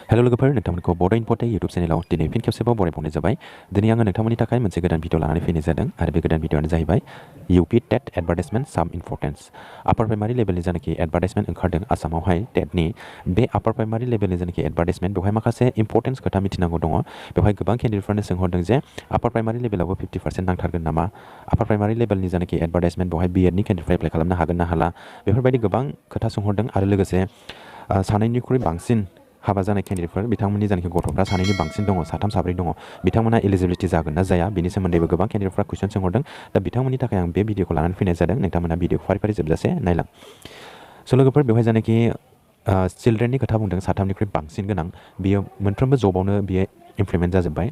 Hello लोगोफोर नोंथांमोनखौ बड' इनफ'टे YouTube चेनेलाव दिनै fin खेबसेबाव बरायबावनाय जाबाय। दिनै आङो नोंथांमोननि थाखाय मोनसे गोदान भिडिअ लानानै फैनाय जादों आरो बे गोदान भिडिअआनो जाहैबाय यूपी टेट एडभार्टाइजमेन्ट साम इम्परटेन्स। आपार प्राइमारि लेभेलनि जानाखि एडभार्टाइजमेन्ट ओंखारदों आसामावहाय टेटनि बे आपार प्राइमारि लेभेलनि जानाखि एडभार्टाइजमेन्ट बेवहाय माखासे इम्परटेन्स खोथा मिथिनांगौ दङ। बेवहाय गोबां केन्डिडेटफोरानो सोंहरदों जे आपार प्राइमारि लेभेलावबो 50% नांथारगोन नामा, आपार प्राइमारि लेभेलनि जानाखि एडभार्टाइजमेन्ट बेवहाय बिएडनि केन्डिडेटफ्रा एप्लाइ खालामनो हागोन ना हाला, बेफोरबायदि गोबां खोथा सोंहरदों आरो लोगोसे सानैनिख्रुइ बांसिन हाबा जानाय केन्डिडेटफोर बिथांमोननि जानाखि गथ'फ्रा सानैनि बांसिन दङ, साथाम साब्रै दङ, बिथांमोना एलिजिबिलिटि जागोन ना जाया बेनि सोमोन्दैबो गोबां केन्डिडेटफ्रा कुइसन सोंहरदों। दा बिथांमोननि थाखाय आं बे भिडिअखौ लानानै फैनाय जादों। नोंथांमोना भिडिअखौ फारि फारि जोबजासे नायलां। स' लोगोफोर बेवहाय जानाखि चिल्ड्रेननि खोथा बुंदों साथामनिख्रुइ बांसिन गोनां, बियो मोनफ्रोमबो जबावनो बियो इमप्लिमेन्ट जाजोब्बाय।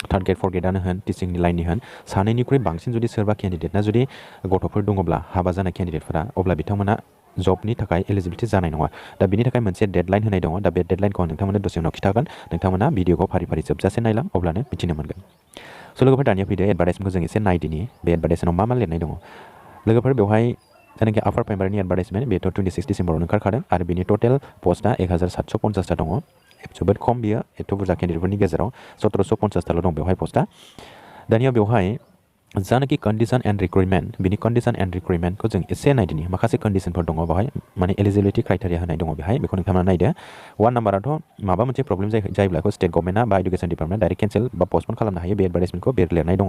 थार्ड ग्रेड फर्थ ग्रेडआनो होन, टिचिंनि लाइननि होन, सानैनिख्रुइ बांसिन जुदि सोरबा केन्डिडेटना जुदि गथ'फोर दङब्ला हाबा जानाय केन्डिडेटफोरा, अब्ला बिथांमोना जबनि थाखाय एलिजिबिलिटि जानाय नङा। दा बिनि थाखाय मोनसे डेडलाइन होनाय दङ। दा बे डेडलाइनखौ आं नोंथांमोननो दसे उनाव खिथागोन। नोंथांमोना भिडिअखौ फारि फारि जोबजासे नायलां, अब्लानो मिथिनो मोनगोन। स' लोगोफोर दानिया फैदो एडभार्टाइजमेन्टखौ जों एसे नायदिनि। बे एडभार्टाइजमेन्टआव मा लिरनाय दङ। लोगोफोर बेवहाय जायनाखि आपार प्राइमारिनि एडभार्टाइजमेन्ट बेथ' 26 डिसेम्बरावनो ओंखारखादों आरो बिनि टटेल पस्टआ 1750टा दङ। जोबोद खम बियो एथ' बुरजा केन्डिडेटफोरनि गेजेराव 1750टाल' दं बेवहाय पस्टआ। दानिया बेवहाय जानाखि कन्डिशन एन्ड रिक्रुइटमेन्ट, बिनि कन्डिशन एन्ड रिक्रुइटमेन्टखौ जों एसे नायदिनि। माखासे कन्डिशनफोर दङ बेवहाय, माने एलिजिबिलिटि क्राइटेरिया होनाय दङ बेहाय, बेखौ नोंथांमोना नायदो। 1 नाम्बाराथ' माबा मोनसे प्रब्लेम जायोब्ला बेखौ स्टेट गभर्नमेन्टआ बा इडुकेसन डिपार्टमेन्टआ डाइरेक्ट केन्सेल बा पस्टपन खालामनो हायो। बे एडभार्टाइजमेन्टखौ बे लिरनाय दङ।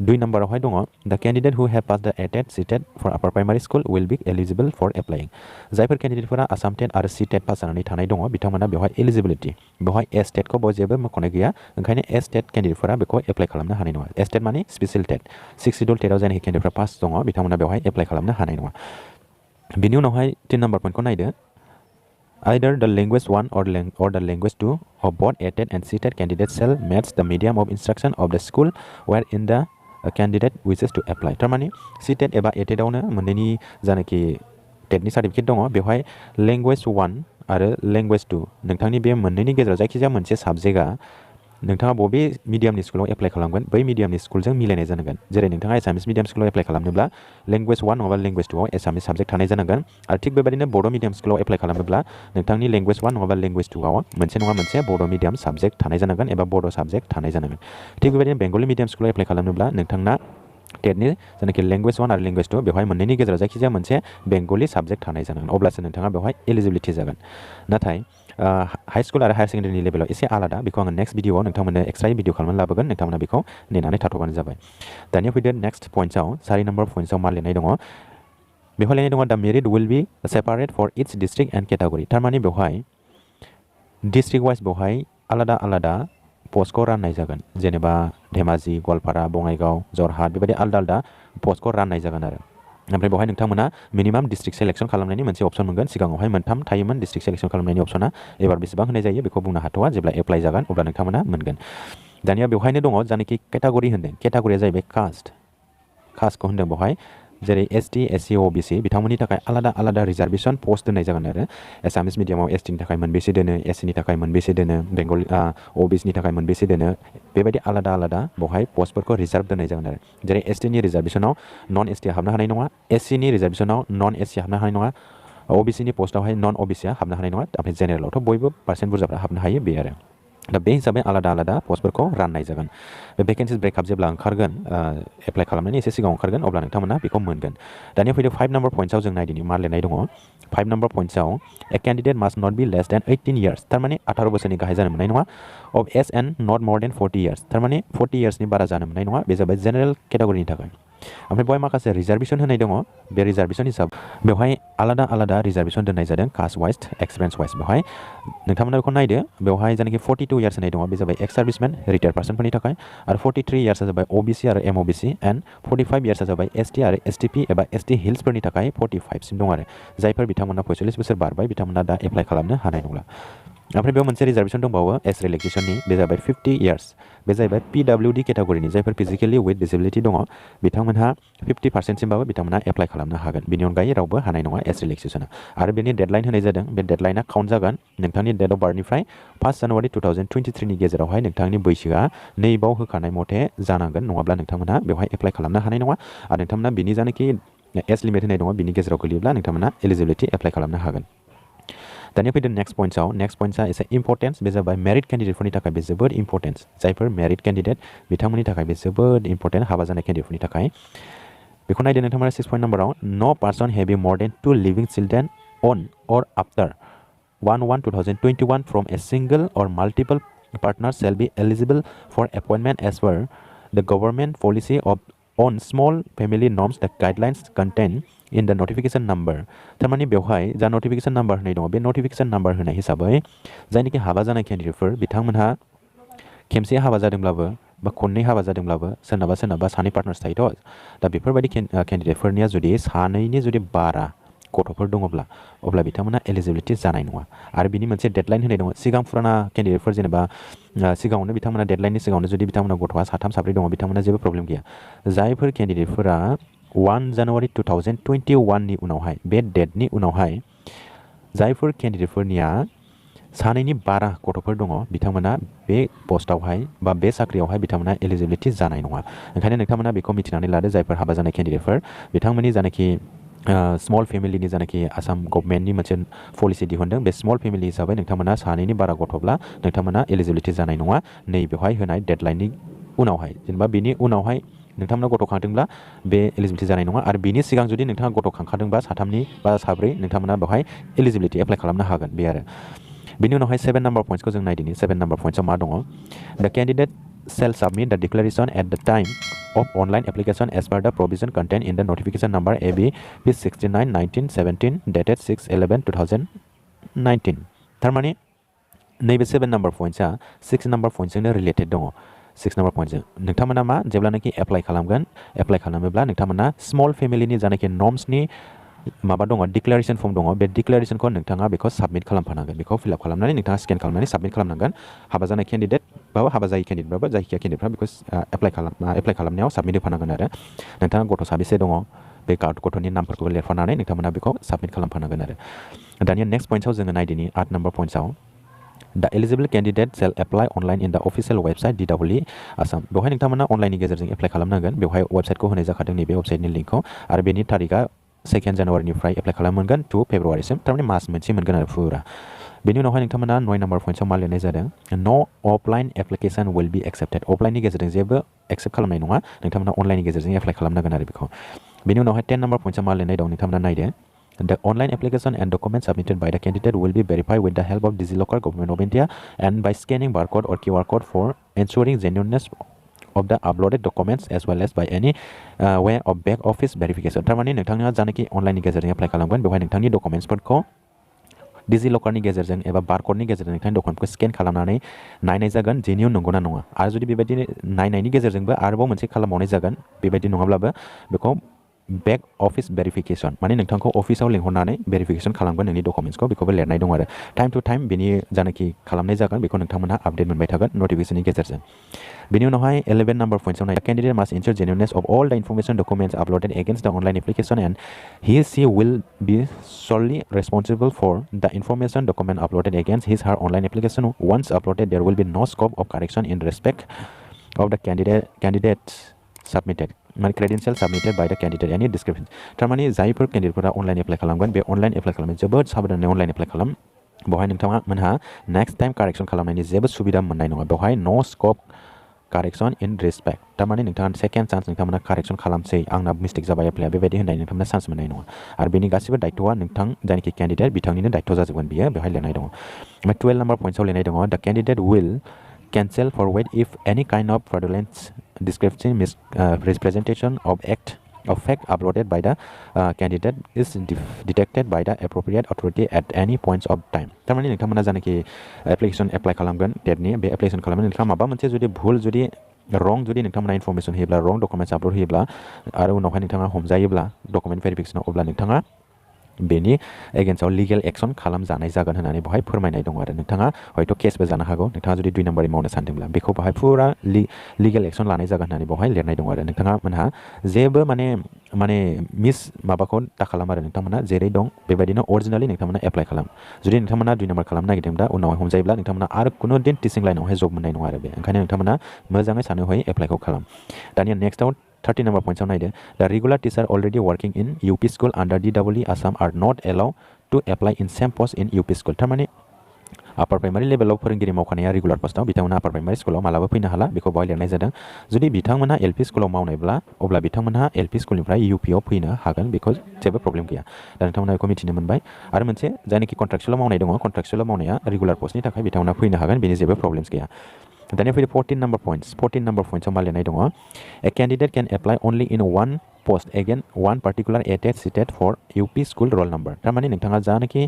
2 नाम्बारावहाय दङ the candidate who have pass the TET CTET for upper primary school will be eligible for applying. जायफोर केन्डिडेटफोरा आसाम टेट आरो सिटेट पास जानानै थानाय दङ बिथांमोना बेवहाय एलिजिबिलिटि, बेवहाय एस टेटखौ बेवहाय जेबो मख'नाय गैया, ओंखायनो एस टेट केन्डिडेटफोरा बेखौ एप्लाइ खालामनो हानाय नङा। एस टेट माने स्पेसियेल टेट, 6 शिड्युल टेटआव जायनाखि केन्डिडेटफ्रा पास दङ बिथांमोना बेवहाय एप्लाइ खालामनो हानाय नङा। बिनि उनावहाय 3 नाम्बार पइन्टखौ नायदो। Either the language 1 or the language 2 of both ATET and CTET candidates shall match the medium of instruction of the school wherein the candidate wishes to apply। थारमाने CTET एबा ATET-आवनो मोननैनि जानाखि टेटनि सार्टिफिकेट दङ बेवहाय लेंगुवेज 1 आरो language 2 नोंथांनि बे मोननैनि गेजेराव जायखिजाया मोनसे साबजेक्टआ नोंथाङा बबे मिडियामनि स्कुलाव एप्लाइ खालामगोन बै मिडियामनि स्कुलजों मिलायनाय जानांगोन। जेरै नोंथाङा एसामिस मिडियाम स्कुलाव एप्लाइ खालामनोब्ला लेंगुवेज 1 नङाबा लेंगुवेज 2 आव एसामिस साबजेक्ट थानाय जानांगोन। आरो थिग बेबायदिनो बड' मिडियाम स्कुलाव एप्लाइ खालामोब्ला नोंथांनि लेंगुवेज 1 नङाबा लेंगुवेज 2 आव मोनसे नङा मोनसे बड' मिडियाम साबजेक्ट थानाय जानांगोन एबा बड' साबजेक्ट थानाय जानांगोन। थिग बेबायदिनो बेंगलि मिडियाम स्कुलाव एप्लाइ खालामनोब्ला नोंथांना टेटनि जायनाखि लेंगुवेज 1 आरो लेंगुवेज 2 बेवहाय मोननैनि गेजेराव जायखिजाया मोनसे बेंगलि साबजेक्ट थानाय जानांगोन, अब्लासो नोंथाङा बेवहाय एलिजिबिलिटि जागोन। नाथाय हाई स्कुल आरो हायार सेकेन्डारिनि लेभेलाव एसे आलादा, बेखौ आङो नेक्स्ट भिडिअआव नोंथांमोननो एक्सट्रायै भिडिअ खालामनानै लाबोगोन, नोंथांमोना बेखौ नेनानै थाथ'बानो जाबाय। दानिया फैदो नेक्स्ट पइन्टआव 4 नाम्बार पइन्टआव मा लिरनाय दङ। बेवहाय लिरनाय दङ the merit will be separate for each district and category. थारमाने बेवहाय डिस्ट्रिक्ट वाइज बेवहाय आलादा आलादा पस्टखौ राननाय जागोन। जेनेबा धेमाजि, गवालपारा, बङाइगाव, जरहाट बेबायदि आलादा आलादा पस्टखौ राननाय जागोन आरो। ओमफ्राय बेवहाय नोंथांमोना मिनिमाम डिस्ट्रिक्ट सेलेक्सन खालामनायनि मोनसे अपसन मोनगोन। सिगाङावहाय 3 थायोमोन डिस्ट्रिक्ट सेलेक्सन खालामनायनि अपसना, एबार बेसेबां होनाय जायो बेखौ बुंनो हाथ'वा, जेब्ला एप्लाइ जागोन अब्ला नोंथांमोना मोनगोन। दानिया बेवहायनो दङ जानाखि केटागरि होन्दों, केटागरिया जाहैबाय कास्टखौ होन्दों बेवहाय। जेरै ST, SC, OBC बिथांमोननि थाखाय आलादा आलादा रिजार्भेसन पस्ट दोननाय जागोन आरो। एसामिस मिडियामाव STनि थाखाय मोनबेसे दोनो, SCनि थाखाय मोनबेसे दोनो, बेंगलि OBCनि थाखाय मोनबेसे दोनो, बेबायदि आलादा आलादा बेवहाय पस्टफोरखौ रिजार्भ दोननाय जागोन आरो। जेरै STनि रिजार्भेसनाव नन ST हाबनो हानाय नङा, SCनि रिजार्भेसनाव नन SC हाबनो हानाय नङा, OBCनि पस्टआवहाय नन OBCआ हाबनो हानाय नङा। ओमफ्राय जेनेरेलावथ' बयबो पार्सेन्ट बुरजाफ्रा हाबनो हायो बे आरो। दा बे हिसाबै आलादा आलादा पस्टफोरखौ राननाय जागोन। बे भेकेन्सिस ब्रेकआप जेब्ला ओंखारगोन, एप्लाइ खालामनायनि एसे सिगाङाव ओंखारगोन, अब्ला नोंथांमोना बेखौ मोनगोन। दानिया फैदो 5 नाम्बार पइन्टआव जों नायदिनि मा लिरनाय दङ। 5 नाम्बार पइन्टआव ए केन्डिडेट मास्ट नट बि लेस देन 18 इयार्स। थारमाने 18 बोसोरनि गाहाय जानो मोननाय नङा। अफ एज एन्ड नट मर देन 40 इयार्स। थारमाने 40 इयार्सनि बारा जानो मोननाय नङा। बे जाबाय जेनेरेल केटागरिनि थाखाय। ओमफ्राय बेवहाय माखासे रिजार्भेसन होनाय दङ। बे रिजार्भेसन हिसाब बेवहाय आलादा आलादा रिजार्भेसन दोननाय जादों कास्ट वाइज, एक्सपिरियेन्स वाइज। बेवहाय नोंथांमोना बेखौ नायदो। बेवहाय जायनाखि 42 इयार्स होनाय दङ बे जाबाय एक्स सार्भिसमेन रिटायार्ड पार्सनफोरनि थाखाय, आरो 43 इयार्सआ जाबाय OBC आरो MOBC, एन्ड 45 इयार्सआ जाबाय ST आरो STP एबा ST हिल्सफोरनि थाखाय 45 सिम दं आरो। जायफोर बिथांमोना 45 बोसोर बारबाय बिथांमोना दा एप्लाइ खालामनो हानाय नंला। ओमफ्राय बेयाव मोनसे रिजार्भेसन दंबावो एज रिलेक्सेसननि, बे जाबाय 50 इयार्स। बे जाहैबाय PWD केटागरिनि, जायफोर फिजिकेलि विथ डिसेबिलिटि दङ बिथांमोनहा 50%सिमबाबो बिथांमोना एप्लाइ खालामनो हागोन। बेनि अनगायै रावबो हानाय नङा एज रिलेक्सेसना। आरो बेनि डेडलाइन होनाय जादों। बे डेडलाइना काउन्ट जागोन नोंथांनि डेट अफ बार्थनिफ्राय 1 जानुवारि 2023नि गेजेरावहाय नोंथांनि बैसोआ नैबाव होखानाय मथे जानांगोन, नङाब्ला नोंथांमोना बेवहाय एप्लाइ खालामनो हानाय नङा। आरो नोंथांमोना बिनि जानाखि एज लिमिट होनाय दङ बिनि गेजेराव गोलैयोब्ला नोंथांमोना एलिजिबिलिटि एप्लाइ खालामनो हागोन। दानिया फैदों नेक्स्ट पॉइंट्सआ एसे इम्पर्टेन्स बे जाबाय मेरिट कैंडिडेटफोरनि थाखाय बे जोबोद इम्पर्टेन्स जायफोर मेरिट कैंडिडेट बिथांमोननि थाखाय बे जोबोद इम्पर्टेन्ट हाबा जानाय कैंडिडेटफोरनि थाखाय बेखौ नायदो नोंथांमोना 6 पॉइंट नम्बराव no person having more than 2 living children on or after 1/1/2021 from a single or multiple partners shall be eligible for appointment as per the government policy on small family norms the guidelines contained in the notification number थारमाने बेवहाय जा notification number होनाय दङ बे notification number होनाय हिसाबै जायनिखि हाबा जानाय कैंडिडेटफोर बिथांमोनहा खेमसे हाबा जादोंब्लाबो बा खननै हाबा जादोंब्लाबो सोरनाबा सानै पार्टनार्स थायोथ' दा बेफोरबायदि कैंडिडेटफोरनिया जुदि सानैनि जुदि बारा गथ'फोर दङब्ला अब्ला बिथांमोना एलिजिबिलिटि जानाय नङा आरो बिनि मोनसे डेडलाइन होनाय दङ सिगां फुराना कैंडिडेटफोर जेनेबा सिगाङावनो बिथांमोना डेडलाइननि सिगाङावनो जुदि बिथांमोना गथ'आ साथाम साब्रै दङ बिथांमोना जेबो प्रब्लेम गैया जायफोर कैंडिडेटफोरा 1 जानुवारि 2021 नि उनावहाय बे डेटनि उनावहाय जायफोर कैंडिडेटफोरनिया सानैनि बारा गथ'फोर दङ बिथांमोना बे पस्टआवहाय बा बे साख्रियावहाय बिथांमोना एलिजिबिलिटि जानाय नङा ओंखायनो नोंथांमोना बेखौ मिथिनानै लादो जायफोर हाबा जानाय कैंडिडेटफोर बिथांमोननि जानाखि स्मल फेमिलिनि जानाखि आसाम गभर्नमेन्टनि मोनसे पलिसि दिहुनदों बे स्मल फेमिलि हिसाबै नोंथांमोना सानैनि बारा गथ'ब्ला नोंथांमोना एलिजिबिलिटि जानाय नङा नैबेवहाय होनाय डेडलाइननि उनावहाय जेनेबा बिनि उनावहाय नोंथांमोना गथ' खांदोंब्ला बे एलिजिबिलिटि जानाय नङा आरो बिनि सिगां जुदि नोंथाङा गथ' खांखादोंबा साथामनि बा साब्रै नोंथांमोना बेवहाय एलिजिबिलिटि एप्लाइ खालामनो हागोन बे आरो बिनि उनावहाय 7 नाम्बार पॉइंट्सखौ जों नायदिनि 7 नाम्बार पॉइंट्सआव मा दङ the candidate shall submit the declaration at the time of online application as per the provision contained in the notification number AB P69/1917 dated 6/11/2019 थारमाने नैबे 7 नाम्बार पॉइंट्सआ 6 नाम्बार पॉइंट्सजोंनो रिलेटेड दङ 6 नाम्बार पॉइंट्सजों नोंथांमोना मा जेब्लानाखि एप्लाइ खालामोब्ला नोंथांमोना स्मल फेमिलिनि जानाखि नर्म्सनि माबा दङ डिक्लेरेशन फर्म दङ बे डिक्लेरेशनखौ नोंथाङा बेखौ साबमिट खालामफानांगोन बेखौ फिलआप खालामनानै नोंथाङा स्केन खालामनानै साबमिट खालामनांगोन हाबा जानाय कैंडिडेट बाबो हाबा जायै कैंडिडेटबाबो जायखिया कैंडिडेटफ्रा बेखौ एप्लाइ खालामनायाव साबमिट होफानांगोन आरो नोंथाङा गथ' साबेसे दङ बे गथ'नि नामफोरखौ लिरफानानै नोंथांमोना बेखौ साबमिट खालामफानांगोन आरो दानिया नेक्स्ट पॉइंट्सआव जोङो नायदिनि 8 number पॉइंट्सआव The eligible candidate shall apply online in the official website DWE Assam बेवहाय नोंथांमोना अनलाइननि गेजेरजों एप्लाइ खालामनांगोन बेवहाय वेबसाइटखौ होनाय जाखादों नैबे वेबसाइटनि लिंकखौ आरो बेनि तारिखआ 2 जानुवारिनिफ्राय एप्लाइ खालामगोन 2 फेब्रुवारिसिम थारमाने मास मोनसे मोनगोन आरो फुरा बेनि उनावहाय नोंथांमोना 9 नाम्बार पॉइंट्सआव मा लिरनाय जादों no offline application will be accepted अफलाइननि गेजेरजों जेबो एक्सेप्ट खालामनाय नङा नोंथांमोना अनलाइननि गेजेरजों एप्लाइ खालामनांगोन आरो बेखौ बेनि उनावहाय 10 नाम्बार पॉइंट्सआव मा लिरनाय दं नोंथांमोना नायदो The online application and documents submitted by the candidate will be verified with the help of DigiLocker Government of India and by scanning barcode or QR code for ensuring genuineness of the uploaded documents as well as by any way of back office verification. थारमाने नोंथाङा जानोखि अनलाइननि गेजेरजों apply खालामगोन बेवहाय नोंथांनि डकुमेन्ट्सफोरखौ डिजिलकारनि गेजेरजों एबा बारक'डनि गेजेरजों नोंथांनि डकुमेन्टखौ स्केन खालामनानै नायनाय जागोन जेन्युइन नंगौना नङा आरो जुदि बेबायदि नायनायनि गेजेरजोंबो आरोबाव मोनसे खालामबावनाय जागोन बेबायदि नङाब्लाबो बेखौ बेक अफिस भेरिफिकेशन माने नोंथांखौ अफिसाव लिंहरनानै भेरिफिकेशन खालामगोन नोंनि डकुमेन्ट्सखौ बेखौबो लिरनाय दं आरो टाइम टु टाइम बेनि जानोखि खालामनाय जागोन बेखौ नोंथांमोनहा आपडेट मोनबाय थागोन नटिफिकेशननि गेजेरजों बेनि उनावहाय 11 नाम्बार पॉइंट्सआव नाय candidate must ensure genuineness of all the information documents uploaded against the online application and he she will be solely responsible for the information document uploaded against his her online application once uploaded there will be no scope of correction in respect of the candidate submitted माने credential submitted by the candidate any description थारमाने जायफोर कैंडिडेटफोरा online apply खालामगोन बे online apply खालामनाय जोबोद साबधानै online apply खालाम बेवहाय नोंथांमोनहा next time correction खालामनायनि जेबो सुबिदा मोननाय नङा बेवहाय no scope correction in respect थारमाने नोंथाङा सेकेन्ड चान्स नोंथांमोना कारेक्शन खालामसै आंना मिस्टेक जाबाय एप्लाइआ बेबायदि होननाय नोंथांमोना चान्स मोननाय नङा आरो बेनि गासिबो दायित्वआ नोंथां जायनोखि कैंडिडेट बिथांनिनो दायित्व जाजोबगोन बियो बेवहाय लिरनाय दङ 12 नाम्बार पॉइंट्सआव लिरनाय दङ the candidate will cancel forward if any kind of fraudulent description misrepresentation of fact uploaded by the candidate is detected by the appropriate authority at any points of time थारमाने नोंथांमोना जानोखि एप्लिकेशन एप्लाइ खालामगोन टेटनि बे application खालामनानै नोंथाङा माबा मोनसे जुदि भुल जुदि रं जुदि नोंथांमोना इनफरमेशन होयोब्ला रं डकुमेन्ट्स आपल'ड होयोब्ला आरो उनावहाय नोंथाङा हमजायोब्ला डकुमेन्ट भेरिफिकेशनाव अब्ला नोंथाङा बेनि एगेन्स्टआव लिगेल एक्शन खालामजानाय जागोन होननानै बेवहाय फोरमायनाय दं आरो नोंथाङा हयथ' केसबो जानो हागौ नोंथाङा जुदि 2 नाम्बारै मावनो सानदोंब्ला बेखौ बेवहाय फुरा लिगेल एक्शन लानाय जागोन होननानै बेवहाय लिरनाय दं आरो नोंथाङा मोनहा जेबो माने मिस माबाखौ दा खालाम आरो नोंथांमोना जेरै दं बेबायदिनो अरिजिनेलि नोंथांमोना एप्लाइ खालाम जुदि नोंथांमोना 2 नाम्बार खालामनो नागिरदोंब्ला उनावहाय हमजायोब्ला नोंथांमोना आरो खुनु दिन टिचिं लाइनावहाय जब मोननाय नङा आरो बे ओंखायनो नोंथांमोना मोजाङै सानै हयै एप्लाइखौ खालाम दानिया नेक्स्टआव 30 number points नायदो the regular teacher already working in UP school under DEE Assam are not allowed to apply in same post in UP school थारमाने अपार प्राइमारि लेभेलाव फोरोंगिरि मावखानाया रेगुलार पस्टआव बिथांमोना अपार प्राइमारि स्कुलाव मालाबा फैनो हाला बेखौ बाहाय लिरनाय जादों जुदि बिथांमोना एलपि स्कुलाव मावनायब्ला अब्ला बिथांमोनहा एलपि स्कुलनिफ्राय यूपीआव फैनो हागोन बेखौ जेबो प्रब्लेम गैया दा नोंथांमोना बेखौ मिथिनो मोनबाय आरो मोनसे जायनोखि कन्ट्राक्चुएलाव मावनाय दङ कन्ट्राक्चुएलाव मावनाया रेगुलार पस्टनि थाखाय बिथांमोना फैनो हागोन बेनि जेबो प्रब्लेम्स गैया दानिया फैदो 14 number pointsआव मा लिरनाय दङ a candidate can apply only in one post again one particular TET for UP school roll number थारमाने नोंथाङा जानाखि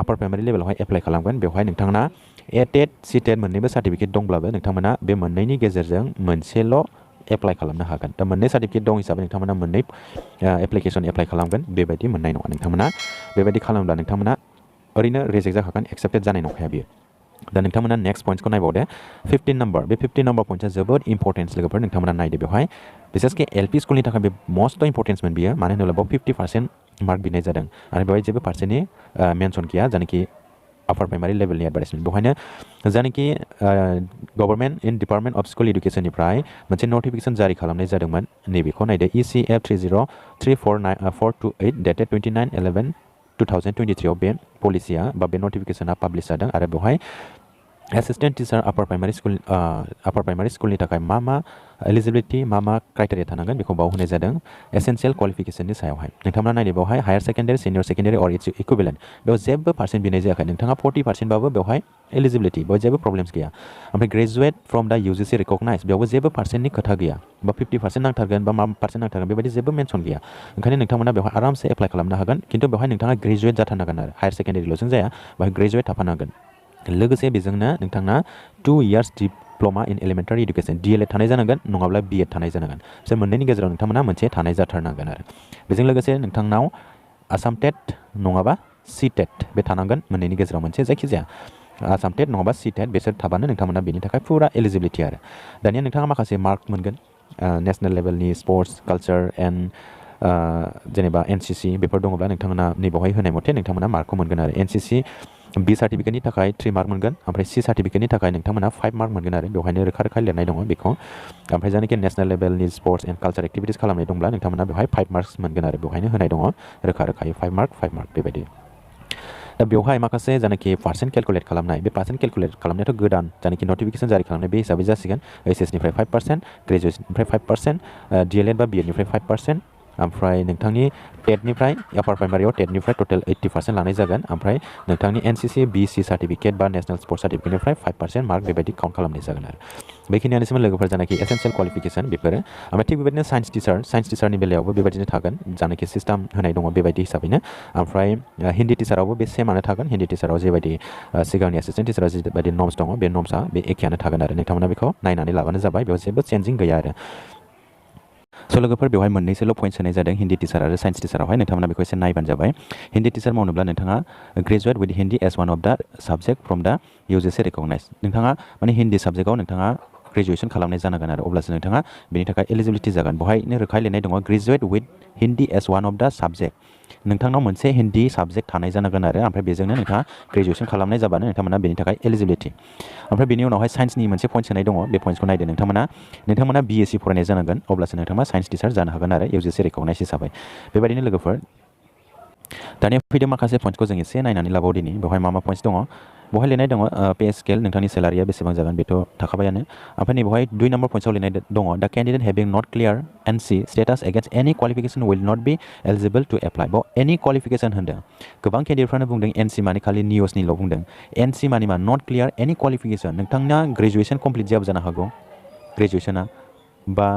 अपार प्राइमारि लेभेलावहाय एप्लाइ खालामगोन बेवहाय नोंथाङा TET मोननैबो सार्टिफिकेट दंब्लाबो नोंथांमोना बे मोननैनि गेजेरजों मोनसेल' एप्लाइ खालामनो हागोन दा मोननै सार्टिफिकेट दं हिसाबै नोंथांमोना मोननै एप्लिकेसन एप्लाइ खालामगोन बेबायदि मोननाय नङा नोंथांमोना बेबायदि खालामब्ला नोंथांमोना ओरैनो रिजेक्ट जाखागोन एक्सेप्टेड जानाय नंखाया बियो दा नोंथांमोना नेक्स्ट पॉइंट्सखौ नायबावदो 15 नम्बर बे 15 नम्बर पॉइंट्सआ जोबोद इम्पर्टेन्स लोगोफोर नोंथांमोना नायदो बेवहाय बिसेसके एलपि स्कुलनि थाखाय बे मस्ट इम्पर्टेन्समोन बियो मानो होनोब्ला बेयाव 50% मार्क बिनाय जादों आरो बेवहाय जेबो पार्सेन्टनि मेनसन गैया जायनाखि अपार प्राइमारि लेभेलनि एडभार्टाइजमेन्ट बेवहायनो जायनाखि government in department of school इडुकेसननिफ्राय मोनसे नटिफिकेसन जारि खालामनाय जादोंमोन नैबेखौ नायदो ECF 30348 डेटेड 29/11/2023 आव बे पलिसिया बा बे नटिफिकेसना पाब्लिश जादों आरो बेवहाय एसिस्टेन्ट टिचार अपार प्राइमारि स्कुलनि थाखाय मा एलिजिबिलिटि मा क्राइटेरिया थानांगोन बेखौ बाव होनाय जादों एसेन्शियेल क्वालिफिकेसननि सायावहाय नोंथांमोना नायदो बेवहाय higher secondary senior secondary or its equivalent बेयाव जेबो पार्सेन्ट बिनाय जायाखै नोंथाङा 40% बाबो बेवहाय एलिजिबिलिटि बेयाव जेबो प्रब्लेम्स गैया ओमफ्राय ग्रेजुवेट फ्रम दा UGC रिकगनाइज बेयावबो जेबो पार्सेन्टनि खोथा गैया बा 50% नांथारगोन बा मा पार्सेन्ट नांथारगोन बेबायदि जेबो मेनसन गैया ओंखायनो नोंथांमोना बेवहाय आरामसे एप्लाइ खालामनो हागोन खिन्थु बेवहाय नोंथाङा ग्रेजुवेट जाथारनांगोन आरो हायार सेकेन्डारिल'जों जाया बेवहाय ग्रेजुवेट थाफानांगोन लोगोसे बेजोंनो नोंथांना 2 years डिप्ल'मा इन एलिमेन्टारि इडुकेसन DLED थानाय जानांगोन नङाब्ला BEd थानाय जानांगोन बिसोर मोननैनि गेजेराव नोंथांमोना मोनसे थानाय जाथारनांगोन आरो बेजों लोगोसे नोंथांनाव आसाम टेट नङाबा CTET बे थानांगोन मोननैनि गेजेराव मोनसे जायखिजाया आसाम टेट नङाबा CTET बिसोर थाबानो नोंथांमोना बेनि थाखाय फुरा एलिजिबिलिटि आरो दानिया नोंथाङा माखासे मार्क मोनगोन नेशनेल लेभेलनि स्पर्ट्स कालचार एन्ड जेनेबा NCC बेफोर दङब्ला नोंथांमोना नैबावहाय होनाय मथे नोंथांमोना मार्कखौ मोनगोन आरो NCC B सार्टिफिकेटनि थाखाय 3 मार्क मोनगोन ओमफ्राय C सार्टिफिकेटनि थाखाय नोंथांमोना 5 मार्क मोनगोन आरो बेवहायनो रोखा लिरनाय दङ बेखौ ओमफ्राय जायनाखि नेशनेल लेभेलनि स्पर्ट्स एन्ड कालचार एक्टिभिटिस खालामनाय दंब्ला नोंथांमोना बेवहाय 5 मार्क्स मोनगोन आरो बेवहायनो होनाय दङ रोखायै 5 मार्क बेबायदि दा बेवहाय माखासे जायनाखि पार्सेन्ट केलकुलेट खालामनाय बे पार्सेन्ट केलकुलेट खालामनायाथ' गोदान जायनाखि नटिफिकेसन जारि खालामनाय बे हिसाबै जासिगोन HS निफ्राय 5% ग्रेजुवेटनिफ्राय 5% DLED बा BEd निफ्राय 5% ओमफ्राय नोंथांनि टेटनिफ्राय अपार प्राइमारियाव टेटनिफ्राय टटेल 80% लानाय जागोन ओमफ्राय नोंथांनि NCC BC सार्टिफिकेट बा नेशनेल स्पर्ट्स सार्टिफिकेटनिफ्राय 5% मार्क बेबायदि काउन्ट खालामनाय जागोन आरो बेखिनियानोसोमोन लोगोफोर जानाखि एसेन्शियेल क्वालिफिकेसन बेफोरो ओमफ्राय थिग बेबायदिनो साइन्स टिचारनि बेलायावबो बेबायदिनो थागोन जानाखि सिस्टेम होनाय दङ बेबायदि हिसाबैनो ओमफ्राय हिन्दी टिचारावबो बे सेमानो थागोन हिन्दी टिचाराव जेबायदि सिगांनि एसिस्टेन्ट टिचाराव जेबायदि नर्म्स दङ बे नर्म्सआ बे एखेयानो थागोन आरो नोंथांमोना बेखौ नायनानै लाबानो जाबाय बेयाव जेबो चेन्जिं गैया आरो स' लोगोफोर बेवहाय मोननैसोल' पइन्ट्स होनाय जादों हिन्दी टिचार आरो साइन्स टिचारावहाय नोंथांमोना बेखौ एसे नायबानो जाबाय हिन्दी टिचार मावनोब्ला नोंथाङा graduate with Hindi S one of the subject from दा UGC रिकगनाइज नोंथाङा माने हिन्दी साबजेक्टआव नोंथाङा ग्रेजुवेसन खालामनाय जानांगोन आरो अब्लासो नोंथाङा बेनि थाखाय एलिजिबिलिटि जागोन बेवहायनो रोखा लिरनाय दङ graduate with Hindi S one of the subject नोंथांनाव मोनसे हिन्दी साबजेक्ट थानाय जानांगोन आरो ओमफ्राय बेजोंनो नोंथाङा ग्रेजुवेसन खालामनाय जाबानो नोंथांमोना बेनि थाखाय एलिजिबिलिटि ओमफ्राय बेनि उनावहाय साइन्सनि मोनसे पइन्ट्स होनाय दङ बे पइन्ट्सखौ नायदो नोंथांमोना BSc फरायनाय जानांगोन अब्लासो नोंथाङा साइन्स टिचार जानो हागोन आरो UGC रिकगनाइज हिसाबै बेबायदिनो लोगोफोर दानिया फैदो माखासे पइन्ट्सखौ जों एसे नायनानै लाबाव दिनै बेवहाय मा पइन्ट्स दङ बेवहाय लिरनाय दङ पे स्केल नोंथांनि सेलारिया बेसेबां जागोन बेथ' थाखाबायानो ओमफ्राय नैबेवहाय 2 नम्बर पइन्ट्सआव लिरनाय दङ the candidate having not clear NC status against any qualification will not be eligible to apply बाव एनि क्वालिफिकेसन होनदों गोबां केन्डिडेटफ्रानो बुंदों NC माने खालि निउसनिल' बुंदों NC माने मा नट क्लियार एनि क्वालिफिकेसन नोंथांना ग्रेजुवेसन कमप्लिट जायाबो जानो हागौ ग्रेजुवेसना बा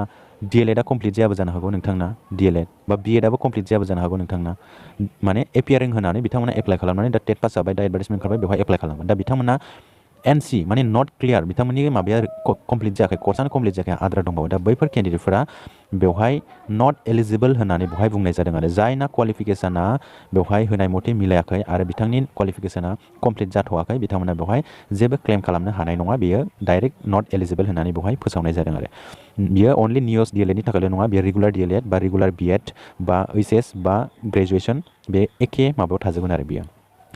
DLED कमप्लिट जायाबो जानो हागौ नोंथांना DLED बा BEdआबो कमप्लिट जायाबो जानो हागौ नोंथांना माने एपियारिं होनानै बिथांमोना एप्लाइ खालामनानै दा टेट पास जाबाय दा एडभार्टाइजमेन्ट खारबाय बेवहाय एप्लाइ खालामगोन दा बिथांमोना NC माने नट क्लियार बिथांमोननि माबाया कमप्लिट जायाखै कर्सआनो कमप्लिट जायाखै आद्रा दंबावो दा बैफोर केन्डिडेटफोरा बेवहाय नट एलिजिबल होननानै बेवहाय बुंनाय जादों आरो जायना क्वालिफिकेसना बेवहाय होनाय मथे मिलायाखै आरो बिथांनि क्वालिफिकेसना कमप्लिट जाथ'वाखै बिथांमोना बेवहाय जेबो क्लेम खालामनो हानाय नङा बेयो डाइरेक्ट नट एलिजिबल होननानै बेवहाय फोसावनाय जादों आरो बियो अनलि निउस DLEDनि थाखायल' नङा बेयो रेगुलार DLED बा रेगुलार BEd बा HS बा ग्रेजुवेसन बे एखे माबायाव थाजोबगोन आरो बियो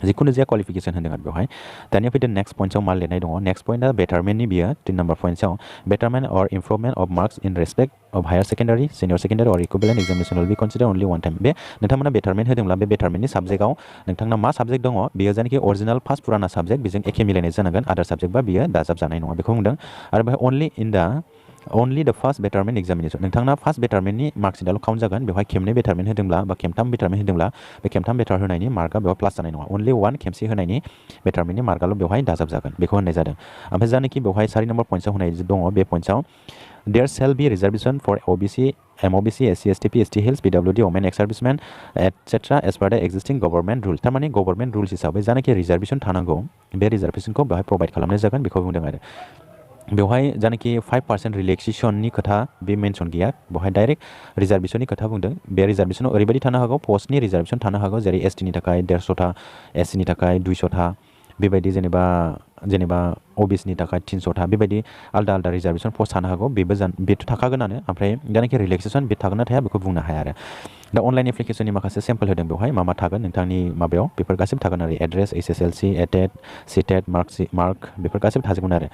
जिखुनु जाया क्वालिफिकेशन होनदों आरो बेवहाय दानिया फैदो नेक्स्ट पॉइंट्सआव मा लिरनाय दङ नेक्स्ट पॉइंटआ बेटारमेन्टनि बियो 3 नम्बर पॉइंट्सआव betterment or improvement of marks in respect of higher secondary senior secondary or equivalent examination will be consider only one time बे नोंथांमोना बेटारमेन्ट होदोंब्ला बे बेटारमेन्टनि साबजेक्टआव नोंथांना मा साबजेक्ट दङ बेयो जानिखि अरिजिनल फार्स्ट पुराना साबजेक्ट बेजों एखे मिलायनाय जानांगोन आदार साबजेक्ट बा बियो दाजाबजानाय नङा बेखौ बुंदों आरो बेहाय only the first betterment examination नोंथांना फार्स्ट बेटारमेन्टनि मार्कशीटआल' काउन्ट जागोन बेवहाय खेमनै बेटारमेन्ट होदोंब्ला बा खेमथाम बेटारमेन्ट होदोंब्ला बे खेमथाम बेटार होनायनि मार्कआ बेवहाय प्लास जानाय नङा अनलि वन खेमसे होनायनि बेटारमेन्टनि मार्कआल' बेवहाय दाजाबजागोन बेखौ होननाय जादों ओमफ्राय जानोखि बेवहाय 4 नम्बर पॉइंट्सआव होनाय दङ बे पॉइंट्सआव there shall be reservation for OBC, MOBC, SC, STP, ST Hills, PWD, Women ex-servicemen, etc. as per the existing government rule. थारमाने गभर्नमेन्ट रुल्स हिसाबै जानोखि रिजार्वेशन थानांगौ बे रिजार्वेशनखौ बेवहाय प्रोवाइड खालामनाय जागोन बेखौ बुंदों आरो बेवहाय जानोखि 5% रिलेक्सेसननि खोथा बे मेनसन गैया बेवहाय डाइरेक्ट रिजार्वेशननि खोथा बुंदों बे रिजार्वेशनाव ओरैबायदि थानो हागौ पोस्टनि रिजार्वेशन थानो हागौ जेरै एसटिनि थाखाय 150 एससिनि थाखाय 200 बेबायदि जेनेबा ओबिसिनि थाखाय 300 बेबायदि आलदा आलदा रिजार्वेशन पोस्ट थानो हागौ बेथ' थाखागोनानो ओमफ्राय जानोखि रिलेक्सेसन बे थागोन ना थाया बेखौ बुंनो हाया आरो दा अनलाइन एप्लिकेशननि माखासे सेम्पल होदों बेवहाय मा थागोन नोंथांनि माबायाव बेफोर गासिबो थागोन आरो address SSLC ATET CTET mark बेफोर गासिबो थाजोबगोन आरो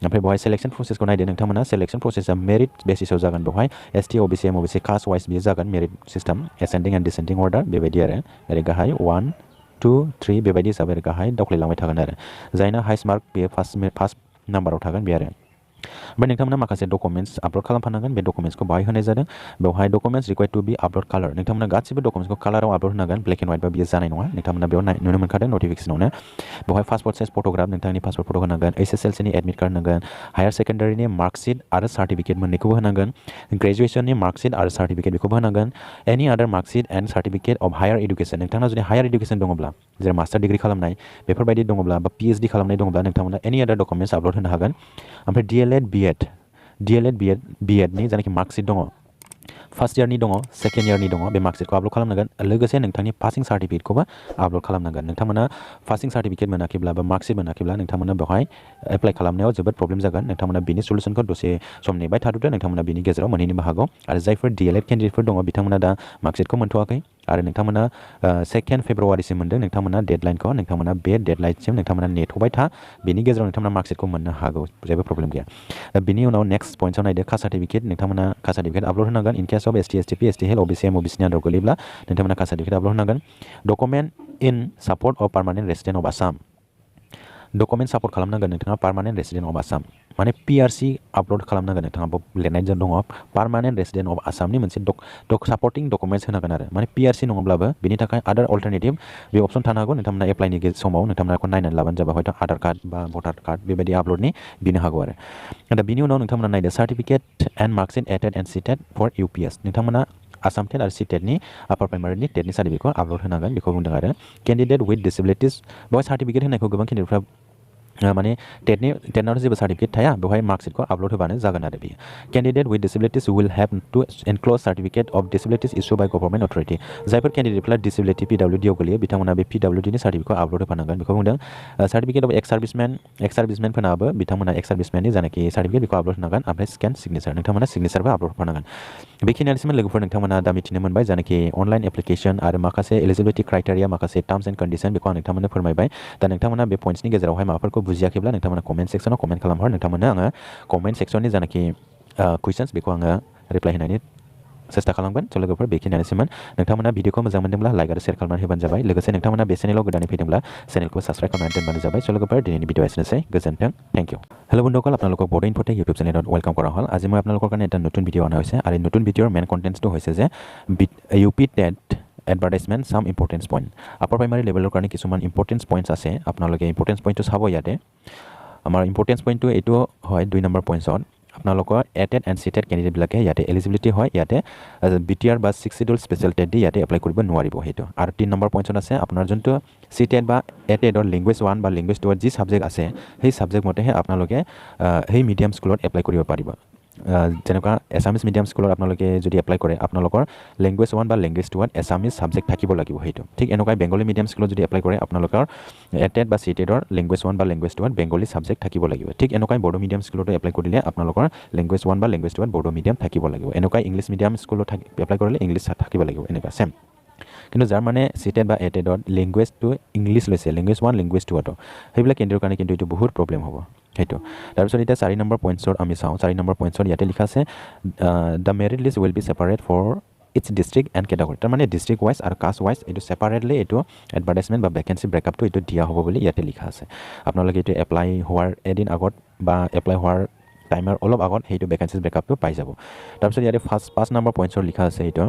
ओमफ्राय बेवहाय सेलेक्शन प्रसेसखौ नायदो नोंथांमोना सेलेक्शन प्रसेसआ मेरिट बेसिसाव जागोन बेवहाय एसटि ओबिसि एमओबिसि कास्ट वाइज बियो जागोन मेरिट सिस्टेम एसेन्डिं एन्ड डिसेन्डिं अर्डार बेबायदि आरो ओरै गाहाय 1 2 3 बेबायदि हिसाबै आरो गाहाय दावख्लायलांबाय थागोन आरो जायना हाइस्ट मार्क बेयो फार्स्ट नाम्बाराव थागोन बे आरो ओमफ्राय नोंथांमोना माखासे डकुमेन्ट्स आपल'ड खालामफानांगोन बे डकुमेन्ट्सखौ बाहाय होनाय जादों बेवहाय documents required to be uploaded कालार नोंथांमोना गासिबो डकुमेन्ट्सखौ कालाराव आपल'ड होनांगोन ब्लेक एन्ड व्हाइट बा बियो जानाय नङा नोंथांमोना बेयाव नुनो मोनखादों नटिफिकेशनावनो बेवहाय पासपोर्ट साइज फट'ग्राफ नोंथांनि पासपोर्ट फट' होनांगोन एसएसएलसीनि एडमिट कार्ड होनांगोन हायार सेकेन्डारिनि मार्कशीट आरो सार्टिफिकेट मोननैखौबो होनांगोन ग्रेजुवेसननि मार्कशीट आरो सार्टिफिकेट बेखौबो होनांगोन एनि आदार marksheet end certificate of higher education नोंथांनाव जुदि हायार इडुकेसन दङब्ला जेरै मास्टार डिग्री खालामनाय बेफोरबायदि दङब्ला बा पिएचडि खालामनाय दङब्ला नोंथांमोना एनि आदार डकुमेन्ट्स आपल'ड होनो हागोन ओमफ्राय डिएलएड बिएडनि जायनाखि मार्कशीट दङ फार्स्ट इयारनि दङ सेकेन्ड इयारनि दङ बे मार्कशीटखौ आपल'ड खालामनांगोन लोगोसे नोंथांनि पासिं सार्टिफिकेटखौबो आपल'ड खालामनांगोन नोंथांमोना पासिं सार्टिफिकेट मोनाखैब्ला बा मार्कशीट मोनाखैब्ला नोंथांमोना बेवहाय एप्लाइ खालामनायाव जोबोद प्रब्लेम जागोन नोंथांमोना बिनि सलुसनखौ दसे सम नेबाय थाथ'दो नोंथांमोना बिनि गेजेराव मोनहैनोबो हागौ आरो जायफोर डिएलएड केन्डिडेटफोर दङ बिथांमोना दा मार्कशीटखौ मोनथ'वाखै आरो नोंथांमोना 2 फेब्रुवारिसिम मोनदों नोंथांमोना डेडलाइनखौ नोंथांमोना बे डेडलाइनसिम नोंथांमोना नेथ'बाय था बेनि गेजेराव नोंथांमोना मार्कशीटखौ मोननो हागौ जेबो प्रब्लेम गैया दा बिनि उनाव नेक्स्ट पॉइंट्सआव नायदो कास्ट सार्टिफिकेट नोंथांमोना कास्ट सार्टिफिकेट आपल'ड होनांगोन in case of ST STP ST hill OBC एमओबिसिनि आन्दाराव गोलैब्ला नोंथांमोना कास्ट सार्टिफिकेट आपल'ड होनांगोन document in support of permanent resident of Assam document support खालामनांगोन नोंथाङा पार्मानेन्ट रेसिडेन्ट अफ आसाम माने पिआरसि आपल'ड खालामनांगोन नोंथाङा लिरनाय दङ पार्मानेन्ट रेसिडेन्ट अफ आसामनि मोनसे सापर्टिं डकुमेन्ट्स होनांगोन आरो माने पिआरसि नङाब्लाबो बिनि थाखाय आदार अल्टारनेटिभ बे अपसन थानो हागौ नोंथांमोना एप्लाइनि समाव नोंथांमोना बेखौ नायनानै लाबानो जाबाय हयथ' आधार कार्ड बा भटार कार्ड बेबायदि आपल'डनि बिनो हागौ आरो दा बिनि उनाव नोंथांमोना नायदो certificate and marksheet ATET and CTET for UPS नोंथांमोना आसाम टेट आरो सीटेटनि आपार प्राइमारिनि टेटनि सार्टिफिकेटखौ आपल'ड होनांगोन बेखौ बुंदों आरो केन्डिडेट विथ डिसेबिलिटिस बेवहाय सार्टिफिकेट होनायखौ गोबां केन्डिडेटफ्रा माने टेटनावथ' जेबो सार्टिफिकेट थाया बेवहाय मार्कशीटखौ आपल'ड होबानो जागोन आरो बेयो candidate with disabilities will have to enclose certificate of disabilities issue by government authority जायफोर केन्डिडेटफ्रा डिसेबिलिटि पिडब्लिउडिआव गोलैयो बिथांमोना बे पिडब्लिउडिनि सार्टिफिकेटखौ आपल'ड होफानांगोन बेखौ बुंदों सार्टिफिकेट अफ एक्स सार्भिसमेनफोरनाबो बिथांमोना एक्स सार्भिसमेननि जानाखि सार्टिफिकेट बेखौ आपल'ड होनांगोन ओमफ्राय स्केन सिगनेचार नोंथांमोना सिगनेचारबो आपल'ड होफानांगोन बेखिनियानोसैमोन लोगोफोर नोंथांमोना दा मिथिनो मोनबाय जानाखि अनलाइन एप्लिकेशन आरो माखासे एलिजिबिलिटि क्राइटेरिया माखासे टार्म्स एन्ड कन्डिशन बेखौ आं नोंथांमोननो फोरमायबाय दा नोंथांमोना बे पॉइंट्सनि गेजेरावहाय माबाफोरखौ बुजियाखैब्ला नोंथांमोना कमेन्ट सेक्सनाव कमेन्ट खालामहर नोंथांमोननो आङो कमेन्ट सेक्सननि जानाखि कुइसन्स बेखौ आङो रिप्लाइ होनायनि सेस्था खालामगोन स' लोगोफोर बेखिनियानोसैमोन नोंथांमोना भिडिअखौ मोजां मोनदोंब्ला लाइक आरो शेयार खालामनानै होबानो जाबाय लोगोसे नोंथांमोना बे चेनेलाव गोदानै फैदोंब्ला चेनेलखौ साबस्क्राइब खालामनानै दोनबानो जाबाय स' लोगोफोर दिनैनि ভিডিঅ' এসেছে গোজেন্টং থ্যাংক ইউ হেল্ল' বন্ধুসকল আপোনালোকক বড়ো ইনফ'টেক ইউটিউব চেনেলত ৱেলকাম কৰা হ'ল আজি মই আপোনালোকৰ কাৰণে এটা নতুন ভিডিঅ' অনা হৈছে আৰু এই নতুন ভিডিঅ'ৰ মেইন কণ্টেণ্টটো হৈছে যে ইউপি টেট এডভাৰটাইজমেণ্ট সাম ইম্পৰ্টেঞ্চ পইণ্ট আপাৰ প্ৰাইমাৰী লেভেলৰ কাৰণে কিছুমান ইম্পৰ্টেঞ্চ পইণ্টছ আছে আপোনালোকে ইম্পৰ্টেঞ্চ পইণ্টটো চাব ইয়াতে আমাৰ ইম্পৰ্টেঞ্চ পইণ্টটো এইটো হয় 2 নম্বৰ পইণ্টছত আপোনালোকৰ এটেড এণ্ড চিটেড কেণ্ডিডেটবিলাকে ইয়াতে এলিজিবিলিটি হয় ইয়াতে বিটিআৰ বা 6 শিডিউল স্পেচিয়েল টেট দি ইয়াতে এপ্লাই কৰিব নোৱাৰিব সেইটো আৰু 3 নম্বৰ পইণ্টছত আছে আপোনাৰ যোনটো চিটেড বা এটেডৰ লেংগুৱেজ 1 বা লেংগুৱেজ 2 যি সাবজেক্ট আছে সেই সাবজেক্ট মতেহে আপোনালোকে সেই মিডিয়াম স্কুলত এপ্লাই কৰিব পাৰিব যেনেকুৱা এছামিজ মিডিয়াম স্কুলত আপোনালোকে যদি এপ্লাই কৰে আপোনালোকৰ লেংগুৱেজ 1 বা লেংগুৱেজ 2ত এছামিজ সাবজেক্ট থাকিব লাগিব সেইটো ঠিক এনেকুৱাই বেংগলী মিডিয়াম স্কুলত যদি এপ্লাই কৰে আপোনালোকৰ এটেড বা চিটেডৰ লেংগুৱেজ 1 বা লেংগুৱেজ 2ত বেংগলী সাবজেক্ট থাকিব লাগিব ঠিক এনেকুৱাই বড়ো মিডিয়াম স্কুলত এপ্লাই কৰিলে আপোনালোকৰ লেংগুৱেজ 1 বা লেংগুৱেজ 2ত বড়ো মিডিয়াম থাকিব লাগিব এনেকুৱাই ইংলিছ মিডিয়াম স্কুলত এপ্লাই কৰিলে ইংলিছ থাকিব লাগিব এনেকুৱা সেম কিন্তু যাৰ মানে CTET বা ATETত লেংগুৱেজটো ইংলিছ লৈছে লেংগুৱেজ 1 লেংগুৱেজ 2 সেইবিলাক কেন্দ্ৰৰ কাৰণে কিন্তু এইটো বহুত প্ৰব্লেম হ'ব সেইটো তাৰপিছত এতিয়া 4 নম্বৰ পইণ্টছৰ আমি চাওঁ 4 নম্বৰ পইণ্টছৰ ইয়াতে লিখা আছে the merit list will be separate for its district and category তাৰমানে ডিষ্ট্ৰিক্ট ৱাইজ আৰু কাষ্ট ৱাইজ এইটো ছেপাৰেটলি এইটো এডভাৰটাইজমেণ্ট বা ভেকেঞ্চি ব্ৰেকআপটো এইটো দিয়া হ'ব বুলি ইয়াতে লিখা আছে আপোনালোকে এইটো এপ্লাই হোৱাৰ এদিন আগত বা এপ্লাই হোৱাৰ টাইমৰ অলপ আগত সেইটো ভেকেঞ্চি ব্ৰেকআপটো পাই যাব তাৰপিছত ইয়াতে 5 নম্বৰ পইণ্টছৰ লিখা আছে এইটো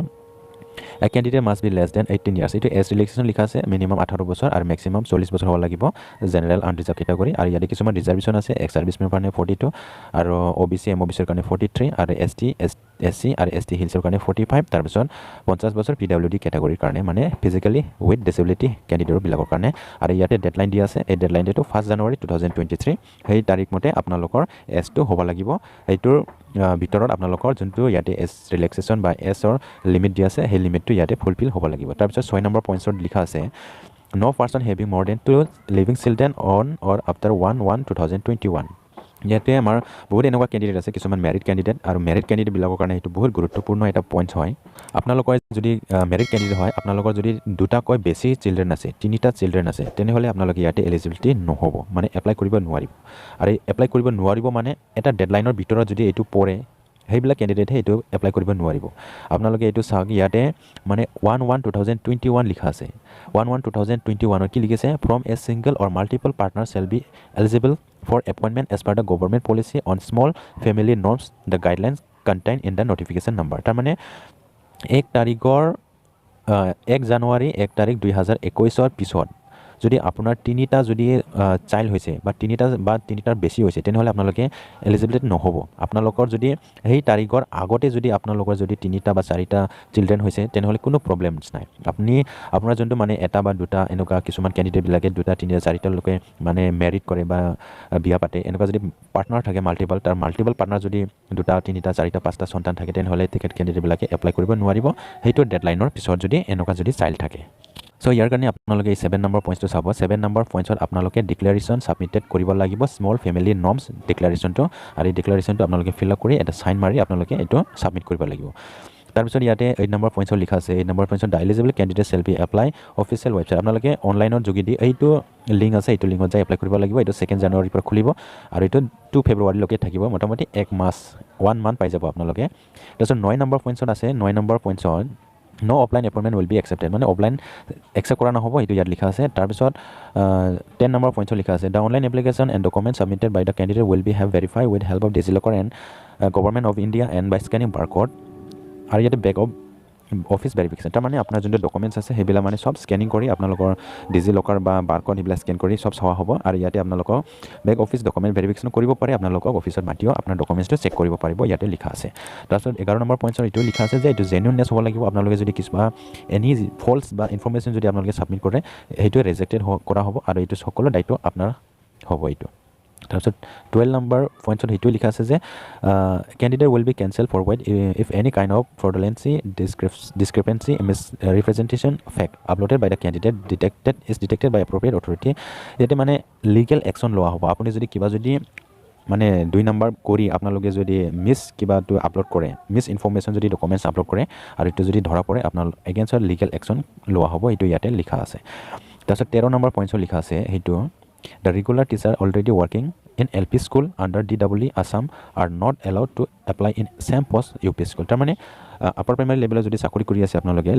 A candidate must be less than 18 years. এইটো এজ ৰিলেক্সেশ্যন লিখা আছে মিনিমাম 18 বছৰ আৰু মেক্সিমাম 40 বছৰ হ'ব লাগিব জেনেৰেল আনৰিজাৰ্ভ কেটাগৰী আৰু ইয়াতে কিছুমান ৰিজাৰ্ভেশ্যন আছে এক্স ছাৰ্ভিচমেনৰ কাৰণে 42 আৰু OBC MOBCৰ কাৰণে 43 আৰু ST SC আৰু ST হিলছৰ কাৰণে 45 তাৰপিছত 50 বছৰ PWD কেটাগৰীৰ কাৰণে মানে ফিজিকেলি উইথ ডিছেবিলিটি কেণ্ডিডেটবিলাকৰ কাৰণে আৰু ইয়াতে ডেডলাইন দিয়া আছে এই ডেডলাইন ডেটটো 1 জানুৱাৰী 2023 সেই তাৰিখ মতে আপোনালোকৰ এজটো হ'ব লাগিব এইটোৰ ভিতৰত আপোনালোকৰ যোনটো ইয়াতে এজ ৰিলেক্সেশ্যন বা এজৰ লিমিট দিয়া আছে সেই লিমিটটো ইয়াতে ফুলফিল হ'ব লাগিব তাৰপিছত 6 নম্বৰ পইণ্টছত লিখা আছে no person having more than 2 living children on or after 1/1/2021 ইয়াতে আমাৰ বহুত এনেকুৱা কেণ্ডিডেট আছে কিছুমান মেৰিট কেণ্ডিডেট আৰু মেৰিট কেণ্ডিডেটবিলাকৰ কাৰণে এইটো বহুত গুৰুত্বপূৰ্ণ এটা পইণ্ট হয় আপোনালোকৰ যদি মেৰিট কেণ্ডিডেট হয় আপোনালোকৰ যদি দুটাকৈ বেছি চিলড্ৰেন আছে 3টা চিলড্ৰেন আছে তেনেহ'লে আপোনালোকে ইয়াতে এলিজিবিলিটি নহ'ব মানে এপ্লাই কৰিব নোৱাৰিব আৰু এপ্লাই কৰিব নোৱাৰিব মানে এটা ডেডলাইনৰ ভিতৰত যদি এইটো পৰে সেইবিলাক কেণ্ডিডেটহে এইটো এপ্লাই কৰিব নোৱাৰিব আপোনালোকে এইটো চাওক ইয়াতে মানে 1/1/2021 লিখা আছে 1/1/2021 কি লিখিছে from a single or multiple partner shall be eligible for appointment as per the government policy on small family norms the guidelines contained in the notification number তাৰমানে 1 তাৰিখৰ 1 জানুৱাৰী 1 তাৰিখ 2021 পিছত যদি আপোনাৰ 3টা যদি চাইল্ড হৈছে বা 3টাৰ বেছি হৈছে তেনেহ'লে আপোনালোকে এলিজিবিলিটি নহ'ব আপোনালোকৰ যদি সেই তাৰিখৰ আগতে যদি আপোনালোকৰ যদি 3টা বা 4টা চিলড্ৰেন হৈছে তেনেহ'লে কোনো প্ৰব্লেমছ নাই আপোনাৰ যোনটো মানে এটা বা দুটা এনেকুৱা কিছুমান কেণ্ডিডেটবিলাকে 2টা 3টা 4টা লোকে মানে মেৰিট কৰে বা বিয়া পাতে এনেকুৱা যদি পাৰ্টনাৰ থাকে মাল্টিপল পাৰ্টনাৰ যদি 2টা 3টা 4টা 5টা সন্তান থাকে তেনেহ'লে টিকেট কেণ্ডিডেটবিলাকে এপ্লাই কৰিব নোৱাৰিব সেইটো ডেডলাইনৰ পিছত যদি এনেকুৱা যদি চাইল্ড থাকে সো ইয়াৰ কাৰণে আপোনালোকে এই 7 নম্বৰ পইণ্টটো চাব 7 নম্বৰ পইণ্টত আপোনালোকে ডিক্লেৰেশ্যন ছাবমিটেড কৰিব লাগিব স্মল ফেমিলি নৰ্মছ ডিক্লেৰেশ্যনটো আৰু এই ডিক্লেৰেশ্যনটো আপোনালোকে ফিল আপ কৰি এটা চাইন মাৰি আপোনালোকে এইটো ছাবমিট কৰিব লাগিব তাৰপিছত ইয়াতে 8 নম্বৰ পইণ্টত লিখা আছে 8 নম্বৰ পইণ্টত the eligible candidate shall be apply official website আপোনালোকে অনলাইনৰ যোগেদি এইটো লিংক আছে এইটো লিংকত যাই এপ্লাই কৰিব লাগিব এইটো 2 জানুৱাৰীৰ পৰা খুলিব আৰু এইটো 2 ফেব্ৰুৱাৰীলৈকে থাকিব মোটামুটি 1 মান্থ পাই যাব আপোনালোকে তাৰপিছত 9 নম্বৰ পইণ্টত আছে 9 নম্বৰ পইণ্টত no offline appointment will be accepted মানে অফলাইন একচেপ্ট কৰা নহ'ব এইটো ইয়াত লিখা আছে তাৰপিছত 10 নম্বৰ পইণ্টত লিখা আছে the online application and document submitted by the candidate will be have verify with help of DigiLocker and government of India and by scanning barcode আৰু ইয়াতে বেক অফ অফিচ ভেৰিফিকেশ্যন তাৰমানে আপোনাৰ যোনটো ডকুমেণ্টছ আছে সেইবিলাক মানে সব স্কেনিং কৰি আপোনালোকৰ ডিজিলকাৰ বা বাৰক'ড সেইবিলাক স্কেন কৰি সব চোৱা হ'ব আৰু ইয়াতে আপোনালোকক বেক অফিচ ডকুমেণ্ট ভেৰিফিকেশ্যন কৰিব পাৰে আপোনালোকক অফিচত মাতিও আপোনাৰ ডকুমেণ্টছটো চেক কৰিব পাৰিব ইয়াতে লিখা আছে তাৰপিছত 11 নম্বৰ পইণ্টছত এইটো লিখা আছে যে এইটো জেনুইননেছ হ'ব লাগিব আপোনালোকে যদি কিছুমান এনি ফল্ছ বা ইনফৰ্মেশ্যন যদি আপোনালোকে ছাবমিট কৰে সেইটোৱে ৰিজেক্টেড কৰা হ'ব আৰু এইটো সকলো দায়িত্ব আপোনাৰ হ'ব এইটো তাৰপিছত 12 নম্বৰ পইণ্টছত সেইটোৱে লিখা আছে যে candidate will be cancel forward if any kind of fraudulency discrepancy misrepresentation fact uploaded by the candidate detected by appropriate authority ইয়াতে মানে লিগেল একশ্যন লোৱা হ'ব আপুনি যদি কিবা যদি মানে 2 নম্বৰ কৰি আপোনালোকে যদি কিবাটো আপলোড কৰে মিছ ইনফৰ্মেশ্যন যদি ডকুমেণ্টছ আপলোড কৰে আৰু এইটো যদি ধৰা পৰে আপোনাৰ এগেইনষ্টত লিগেল একশ্যন লোৱা হ'ব এইটো ইয়াতে লিখা আছে তাৰপিছত 13 নম্বৰ পইণ্টছত লিখা আছে সেইটো The regular teacher already working in LP school under DWE Assam are not allowed to apply in same post UP school. তাৰমানে আপাৰ প্ৰাইমাৰী লেভেলত যদি চাকৰি কৰি আছে আপোনালোকে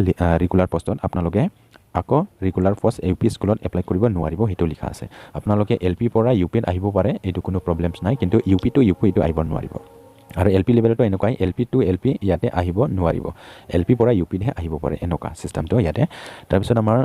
ৰেগুলাৰ পোষ্টত আপোনালোকে আকৌ ৰেগুলাৰ পোষ্ট UP স্কুলত এপ্লাই কৰিব নোৱাৰিব সেইটো লিখা আছে আপোনালোকে LP পৰা UPত আহিব পাৰে এইটো কোনো প্ৰব্লেমছ নাই কিন্তু UP to UP এইটো আহিব নোৱাৰিব আৰু LP লেভেলতো এনেকুৱাই LP to LP ইয়াতে আহিব নোৱাৰিব LP পৰা UPতহে আহিব পাৰে এনেকুৱা চিষ্টেমটো ইয়াতে তাৰপিছত আমাৰ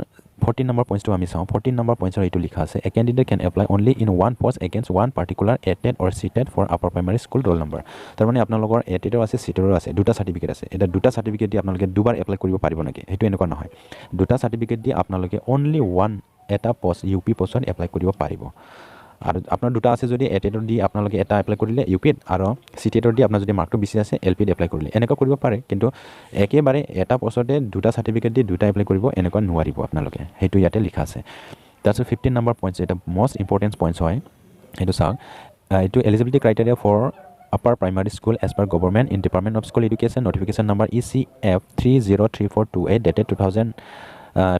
14 নম্বৰ পইণ্টটো আমি চাওঁ 14 নম্বৰ পইণ্টৰ এইটো লিখা আছে a candidate can apply only in one post against one particular ATET or CTET for upper primary school roll number তাৰমানে আপোনালোকৰ এটেডৰ আছে চিটেডৰ আছে দুটা চাৰ্টিফিকেট আছে এটা দুটা চাৰ্টিফিকেট দি আপোনালোকে দুবাৰ এপ্লাই কৰিব পাৰিব নেকি সেইটো এনেকুৱা নহয় দুটা চাৰ্টিফিকেট দি আপোনালোকে অনলি ওৱান এটা পোষ্ট UP পোষ্টত এপ্লাই কৰিব পাৰিব আৰু আপোনাৰ দুটা আছে যদি এটেডৰ দি আপোনালোকে এটা এপ্লাই কৰিলে UPত আৰু চিটেডৰ দি আপোনাৰ যদি মাৰ্কটো বেছি আছে LPত এপ্লাই কৰিলে এনেকুৱা কৰিব পাৰে কিন্তু একেবাৰে এটা পোষ্টতে দুটা চাৰ্টিফিকেট দি দুটা এপ্লাই কৰিব এনেকুৱা নোৱাৰিব আপোনালোকে সেইটো ইয়াতে লিখা আছে তাৰপিছত 15 নম্বৰ পইণ্টছ এটা মষ্ট ইম্পৰ্টেণ্ট পইণ্টছ হয় এইটো চাওক এইটো eligibility criteria for upper primary school as per government in Department of School Education notification number ECF 303428 dated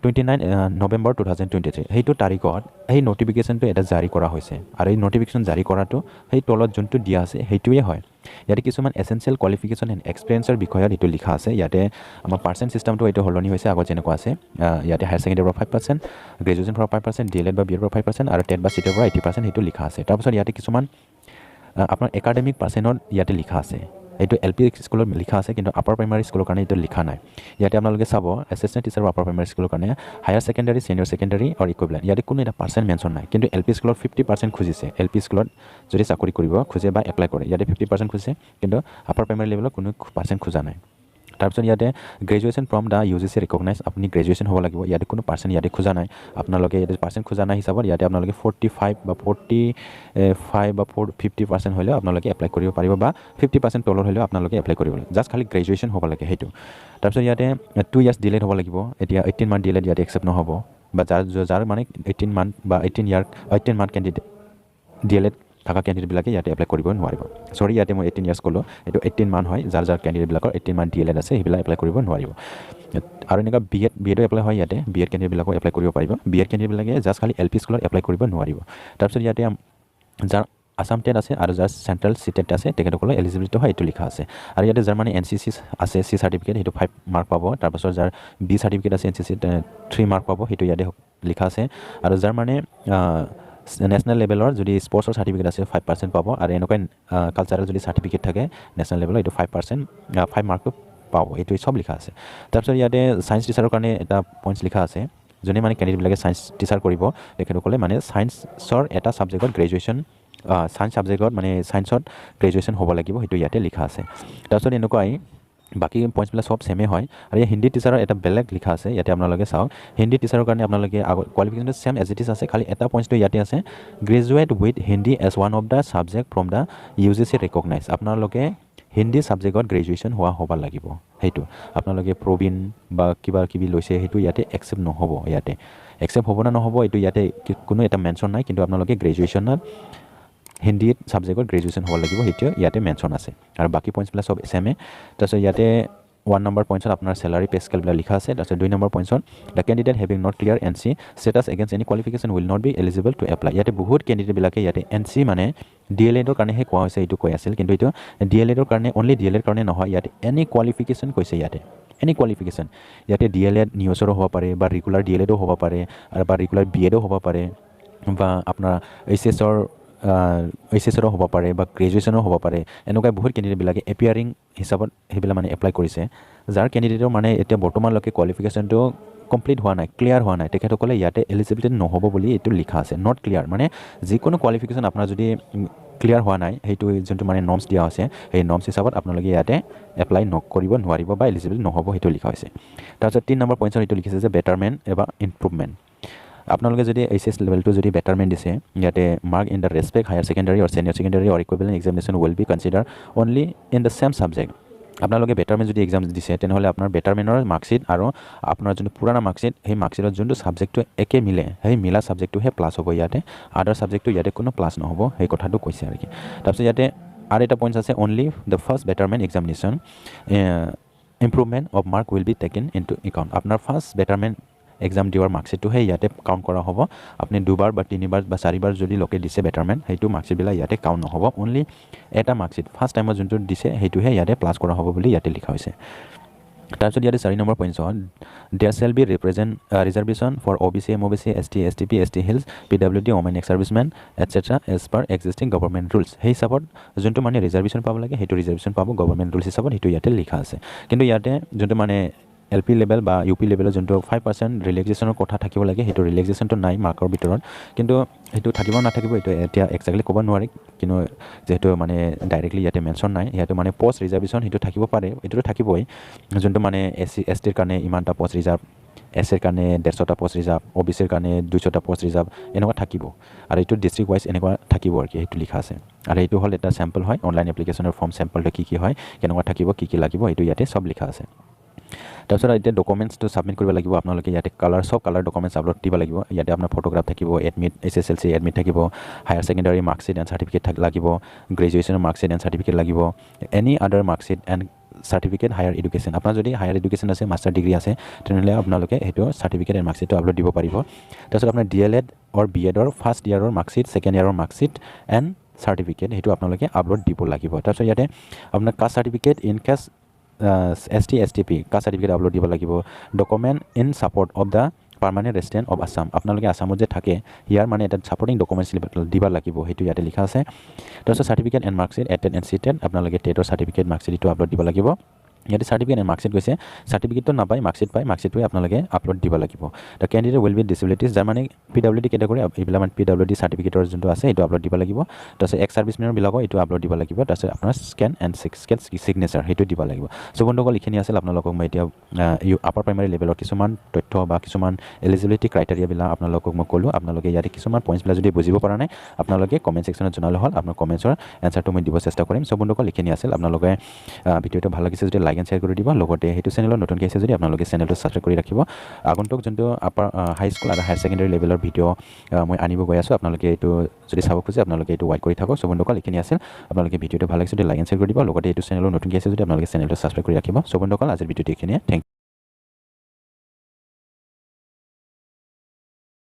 29 November 2023 সেইটো তাৰিখত এই নোটিফিকেশনটো এটা জাৰি কৰা হৈছে আৰু এই নোটিফিকেশন জাৰি কৰাটো সেই তলত যোনটো দিয়া আছে সেইটোৱে হয় ইয়াতে কিছুমান এসেনশিয়াল কোৱালিফিকেশন এণ্ড এক্সপেৰিয়েন্সৰ বিষয়ত এইটো লিখা আছে ইয়াতে আমাৰ পাৰ্চেন্ট সিস্টেমটো এইটো হলনি হৈছে আগত যেনেকুৱা আছে ইয়াতে হায়াৰ সেকেন্ডাৰী পৰা 5% গ্ৰেজুৱেচন পৰা 5% ডিএলএড বা বিএড পৰা 5% আৰু টেট বা সিটেৰ পৰা 80% সেইটো লিখা আছে তাৰপিছত ইয়াতে কিছুমান আপোনাৰ একাডেমিক পাৰ্চেন্টৰ ইয়াতে লিখা আছে এইটো এলপি স্কুলত লিখা আছে কিন্তু আপাৰ প্ৰাইমাৰী স্কুলৰ কাৰণে এইটো লিখা নাই ইয়াতে আপোনালোকে চাব এসিস্ট্যান্ট টিচাৰ আপাৰ প্ৰাইমাৰী স্কুলৰ কাৰণে হায়াৰ সেকেন্ডাৰী সিনিয়ৰ সেকেন্ডাৰী আৰু ইকুইভ্যালেন্ট ইয়াতে কোনো এটা পাৰ্চেন্ট মেনশন নাই কিন্তু এলপি স্কুলত 50% খুজিছে এলপি স্কুলত যদি চাকৰি কৰিব খুজে বা এপ্লাই কৰে ইয়াতে 50% খুজিছে কিন্তু আপাৰ প্ৰাইমাৰী লেভেলত কোনো পাৰ্চেন্ট খোজা নাই তাৰপিছত ইয়াতে graduation from da UGC recognise আপুনি গ্ৰেজুৱেচন হ'ব লাগিব ইয়াতে কোনো পাৰ্চেন্ট ইয়াতে খোজা নাই আপোনালোকে ইয়াতে পাৰ্চেন্ট খোজা নাই হিচাপত ইয়াতে আপোনালোকে 45 বা 45 বা 50% হ'লে আপোনালোকে এপ্লাই কৰিব পাৰিব বা 50% তলৰ হ'লে আপোনালোকে এপ্লাই কৰিব লাগিব জাস্ট খালি গ্ৰেজুৱেচন হ'ব লাগে সেইটো তাৰপিছত ইয়াতে 2 ইয়াৰ্ছ ডিলেড হ'ব লাগিব এতিয়া 18 মান্থ ডিলেড ইয়াতে একচেপ্ট নহ'ব বা যাৰ মানে 18 মান্থ বা 18 মান্থ কেণ্ডিডেট ডিএলএড থাকা ক্যান্ডিডেটবিলাকে ইয়াতে এপ্লাই কৰিব নোৱাৰিব সৰি ইয়াতে মই 18 ইয়াৰ্ছ ক'লো এইটো 18 মান হয় যাৰ ক্যান্ডিডেটবিলাকৰ 18 মান ডিএলএড আছে সেইবিলাক এপ্লাই কৰিব নোৱাৰিব আৰু এনেকা বিএড এপ্লাই হয় ইয়াতে বিএড ক্যান্ডিডেটবিলাকো এপ্লাই কৰিব পাৰিব বিএড ক্যান্ডিডেটবিলাকে জাস্ট খালি এলপি স্কুলত এপ্লাই কৰিব নোৱাৰিব তাৰপিছত ইয়াতে যাৰ আসাম টেট আছে আৰু যাৰ চেন্ট্ৰেল সিটেট আছে তেখেতসকলৰ এলিজিবিলিটি হয় এইটো লিখা আছে আৰু ইয়াতে যাৰ মানে এনসিসি আছে সি সাৰ্টিফিকেট সেইটো 5 মাৰ্ক পাব তাৰপিছত যাৰ বি সাৰ্টিফিকেট আছে এনসিসি 3 মাৰ্ক পাব সেইটো ইয়াতে লিখা আছে আৰু যাৰ মানে নেশনাল লেভেলৰ যদি স্পৰ্টছৰ সাৰ্টিফিকেট আছে 5% পাব আৰু এনেকুৱা কালচাৰেল যদি সাৰ্টিফিকেট থাকে নেশনাল লেভেলৰ এইটো 5% 5 মাৰ্ক পাব এইটো সব লিখা আছে তাৰপিছত ইয়াতে সায়েন্স টিচাৰৰ কাৰণে এটা পইণ্টছ লিখা আছে যোনে মানে ক্যান্ডিডেটবিলাকে সায়েন্স টিচাৰ কৰিব তেখেতসকলে মানে সায়েন্সৰ এটা সাবজেক্টত গ্ৰেজুৱেচন সায়েন্স সাবজেক্টত মানে সায়েন্সত গ্ৰেজুৱেচন হ'ব লাগিব সেইটো ইয়াতে লিখা আছে তাৰপিছত এনেকুৱাই বাকি পইণ্টছবিলাক সব সেমে হয় আৰু এই হিন্দী টিচাৰৰ এটা বেলেগ লিখা আছে ইয়াতে আপোনালোকে চাওক হিন্দী টিচাৰৰ কাৰণে আপোনালোকে কোৱালিফিকেশ্যনটো সেম এজ ইট ইজ আছে খালি এটা পইণ্টটো ইয়াতে আছে graduate with Hindi as one of the subject from the UGC recognise আপোনালোকে হিন্দী সাবজেক্টত গ্ৰেজুৱেচন হ'ব লাগিব সেইটো আপোনালোকে প্ৰবীণ বা কিবা লৈছে সেইটো ইয়াতে একচেপ্ট নহ'ব ইয়াতে একচেপ্ট হ'ব না নহ'ব এইটো ইয়াতে কোনো এটা মেনশ্যন নাই কিন্তু আপোনালোকে গ্ৰেজুৱেশ্যনত হিন্দী সাবজেক্টত গ্ৰেজুৱেচন হ'ব লাগিব সেইটো ইয়াতে মেনশ্যন আছে আৰু বাকি পইণ্টছবিলাক সব সেমে তাৰপিছত ইয়াতে 1 নম্বৰ পইণ্টছত আপোনাৰ স্যালাৰি পে স্কেলবিলাক লিখা আছে তাৰপিছত 2 নম্বৰ পইণ্টছত the candidate having not clear NC status against any qualification will not be eligible to apply ইয়াতে বহুত কেণ্ডিডেটবিলাকে ইয়াতে এনসি মানে ডিএলএডৰ কাৰণেহে কোৱা হৈছে এইটো কৈ আছিল কিন্তু এইটো ডিএলএডৰ কাৰণে অনলি ডিএলএড কাৰণে নহয় ইয়াতে এনি কোৱালিফিকেশ্যন কৈছে ইয়াতে এনি কোৱালিফিকেশ্যন ইয়াতে ডিএলএড নিউজৰো হ'ব পাৰে বা ৰেগুলাৰ ডিএলএডো হ'ব পাৰে আৰু বা ৰেগুলাৰ বিএডো হ'ব পাৰে বা আপোনাৰ এইচএছৰো হ'ব পাৰে বা গ্ৰেজুৱেশ্যনো হ'ব পাৰে এনেকুৱা বহুত কেণ্ডিডেটবিলাকে এপিয়াৰিং হিচাপত সেইবিলাক মানে এপ্লাই কৰিছে যাৰ কেণ্ডিডেটৰ মানে এতিয়া বৰ্তমানলৈকে কোৱালিফিকেশ্যনটো কমপ্লিট হোৱা নাই ক্লিয়াৰ হোৱা নাই তেখেতসকলে ইয়াতে এলিজিবিলিটি নহ'ব বুলি এইটো লিখা আছে নট ক্লিয়াৰ মানে যিকোনো কোৱালিফিকেশ্যন আপোনাৰ যদি ক্লিয়াৰ হোৱা নাই সেইটো যোনটো মানে নৰ্মছ দিয়া হৈছে সেই নৰ্মছ হিচাপত আপোনালোকে ইয়াতে এপ্লাই কৰিব নোৱাৰিব বা এলিজিবল নহ'ব সেইটো লিখা হৈছে তাৰপিছত 3 নম্বৰ পইণ্টছত এইটো লিখিছে যে বেটাৰমেণ্ট বা ইম্প্ৰুভমেণ্ট আপোনালোকে যদি এইচএছ লেভেলটো যদি বেটাৰমেণ্ট দিছে ইয়াতে mark in the respect higher secondary or senior secondary or equivalent examination will be consider only in the same subject আপোনালোকে বেটাৰমেণ্ট যদি এক্সাম দিছে তেনেহ'লে আপোনাৰ বেটাৰমেণ্টৰ মাৰ্কশ্বিট আৰু আপোনাৰ যোনটো পুৰাণা মাৰ্কশ্বিট সেই মাৰ্কশ্বিটত যোনটো সাবজেক্টটো একে মিলে সেই মিলা সাবজেক্টটোহে প্লাছ হ'ব ইয়াতে আদাৰ সাবজেক্টটো ইয়াতে কোনো প্লাছ নহ'ব সেই কথাটো কৈছে আৰু কি তাৰপিছত ইয়াতে আৰু এটা পইণ্ট আছে only the first betterment examination improvement off mark will be taken in two account আপোনাৰ ফাৰ্ষ্ট বেটাৰমেণ্ট এক্সাম দিয়াৰ মাৰ্কশ্বিটটোহে ইয়াতে কাউণ্ট কৰা হ'ব আপুনি 2বাৰ বা 3বাৰ বা 4বাৰ যদি লোকে দিছে বেটাৰমেণ্ট সেইটো মাৰ্কশ্বিটবিলাক ইয়াতে কাউণ্ট নহ'ব অনলি এটা মাৰ্কশ্বিট ফাৰ্ষ্ট টাইমত যোনটো দিছে সেইটোহে ইয়াতে প্লাছ কৰা হ'ব বুলি ইয়াতে লিখা হৈছে তাৰপিছত ইয়াতে 4 নম্বৰ পইণ্টছত there shall be reservation for OBC MOBC ST STP ST hills PWD women ex servicemen etcetera as per existing government rules সেই হিচাপত যোনটো মানে ৰিজাৰ্ভেশ্যন পাব লাগে সেইটো ৰিজাৰ্ভেশ্যন পাব গভৰ্ণমেণ্ট ৰুলছ হিচাপত সেইটো ইয়াতে লিখা আছে কিন্তু ইয়াতে যোনটো মানে এলপি লেভেল বা ইউপি লেভেলৰ যোনটো 5% ৰিলেক্সেশ্যনৰ কথা থাকিব লাগে সেইটো ৰিলেক্সেশ্যনটো নাই মাৰ্কৰ ভিতৰত কিন্তু সেইটো থাকিব নাথাকিব এইটো এতিয়া এক্সাক্টলি ক'ব নোৱাৰি কিন্তু যেহেতু মানে ডাইৰেক্টলি ইয়াতে মেনশ্যন নাই ইয়াতে মানে পষ্ট ৰিজাৰ্ভেশ্যন সেইটো থাকিব পাৰে এইটোতো থাকিবই যোনটো মানে SC STৰ কাৰণে ইমানটা পষ্ট ৰিজাৰ্ভ SCৰ কাৰণে 150টা পষ্ট ৰিজাৰ্ভ OBCৰ কাৰণে 200টা পষ্ট ৰিজাৰ্ভ এনেকুৱা থাকিব আৰু এইটো ডিষ্ট্ৰিক্ট ৱাইজ এনেকুৱা থাকিব আৰু কি সেইটো লিখা আছে আৰু এইটো হ'ল এটা চেম্পল হয় অনলাইন এপ্লিকেশ্যনৰ ফৰ্ম চেম্পলটো কি হয় কেনেকুৱা থাকিব কি লাগিব এইটো ইয়াতে সব লিখা আছে তাৰপিছত এতিয়া ডকুমেণ্টছটো ছাবমিট কৰিব লাগিব আপোনালোকে ইয়াতে চব কালাৰ ডকুমেণ্টছ আপলোড দিব লাগিব ইয়াতে আপোনাৰ ফটোগ্ৰাফ থাকিব এডমিট SSLC এডমিট থাকিব higher secondary marksheet and certificate লাগিব গ্ৰেজুৱেশ্যনৰ মাৰ্কশ্বিট এণ্ড চাৰ্টিফিকেট লাগিব any other marksheet and certificate higher education আপোনাৰ যদি হায়াৰ এডুকেশ্যন আছে মাষ্টাৰ ডিগ্ৰী আছে তেনেহ'লে আপোনালোকে সেইটো চাৰ্টিফিকেট এণ্ড মাৰ্কশ্বিটটো আপলোড দিব পাৰিব তাৰপিছত আপোনাৰ DLED অৰ BEdৰ ফাৰ্ষ্ট ইয়াৰৰ মাৰ্কশ্বিট ছেকেণ্ড ইয়াৰৰ মাৰ্কশ্বিট এণ্ড চাৰ্টিফিকেট সেইটো আপোনালোকে আপলোড দিব লাগিব তাৰপিছত ইয়াতে আপোনাৰ caste certificate in case ST STP caste certificate upload দিব লাগিব document in support of the permanent resident of Assam আপোনালোকে আছামত যে থাকে ইয়াৰ মানে এটা ছাপৰ্টিং ডকুমেণ্টছ দিব লাগিব সেইটো ইয়াতে লিখা আছে তাৰপিছত certificate and marksheet TET and CTET আপোনালোকে টেটৰ চাৰ্টিফিকেট মাৰ্কশ্বিটটো আপলোড দিব লাগিব ইয়াতে চাৰ্টিফিকেট এণ্ড মাৰ্কশ্বিট গৈছে চাৰ্টিফিকেটটো নাপায় মাৰ্কশ্বিট পায় মাৰ্কশ্বিটটোৱে আপোনালোকে আপলোড দিব লাগিব দ্য কেণ্ডিডেট উইল বি ডিছেবিলিটিজ যাৰ মানে PWD কেটেগৰী এইবিলাক মানে PWD চাৰ্টিফিকেটৰ যোনটো আছে এইটো আপলোড দিব লাগিব তাৰপিছত এক্স ছাৰ্ভিচমেনবিলাকৰ এইটো আপলোড দিব লাগিব তাৰপিছত আপোনাৰ স্কেন এণ্ড ছিগনেচাৰ সেইটো দিব লাগিব চ' বন্ধুসকল এইখিনি আছিল আপোনালোকক মই এতিয়া আপাৰ প্ৰাইমাৰী লেভেলৰ কিছুমান তথ্য বা কিছুমান এলিজিবিলিটি ক্ৰাইটেৰিয়াবিলাক আপোনালোকক মই ক'লোঁ আপোনালোকে ইয়াতে কিছুমান পইণ্টছবিলাক যদি বুজিব পৰা নাই আপোনালোকে কমেণ্ট ছেকশ্যনত জনালে হ'ল আপোনাৰ কমেণ্টছৰ এনচাৰটো মই দিব চেষ্টা কৰিম চ' বন্ধুসকল এইখিনি আছিল আপোনালোকে ভিডিঅ'টো ভাল লাগিছে যদি লাইক এণ্ড শ্বেয়াৰ কৰি দিব লগতে সেইটো চেনেলত নতুনকৈ আছে যদি আপোনালোকে চেনেলটো ছাবস্ক্ৰাইব কৰি ৰাখিব আগন্তুক যোনটো আপাৰ হাইস্কুল আৰু হায়াৰ ছেকেণ্ডেৰী লেভেলৰ ভিডিঅ' মই আনিব গৈ আছোঁ আপোনালোকে এইটো যদি চাব খোজে আপোনালোকে এইটো ৱাইট কৰি থাকক চ' বন্ধুসকল এইখিনি আছিল আপোনালোকে ভিডিঅ'টো ভাল লাগিছে যদি লাইক এণ্ড শ্বেয়াৰ কৰি দিব লগতে এইটো চেনেলত নতুনকৈ আছে যদি আপোনালোকে চেনেলটো ছাবস্ক্ৰাইব কৰি ৰাখিব চ' বন্ধুসকল আজিৰ ভিডিঅ'টো এইখিনিয়ে থেংক ইউ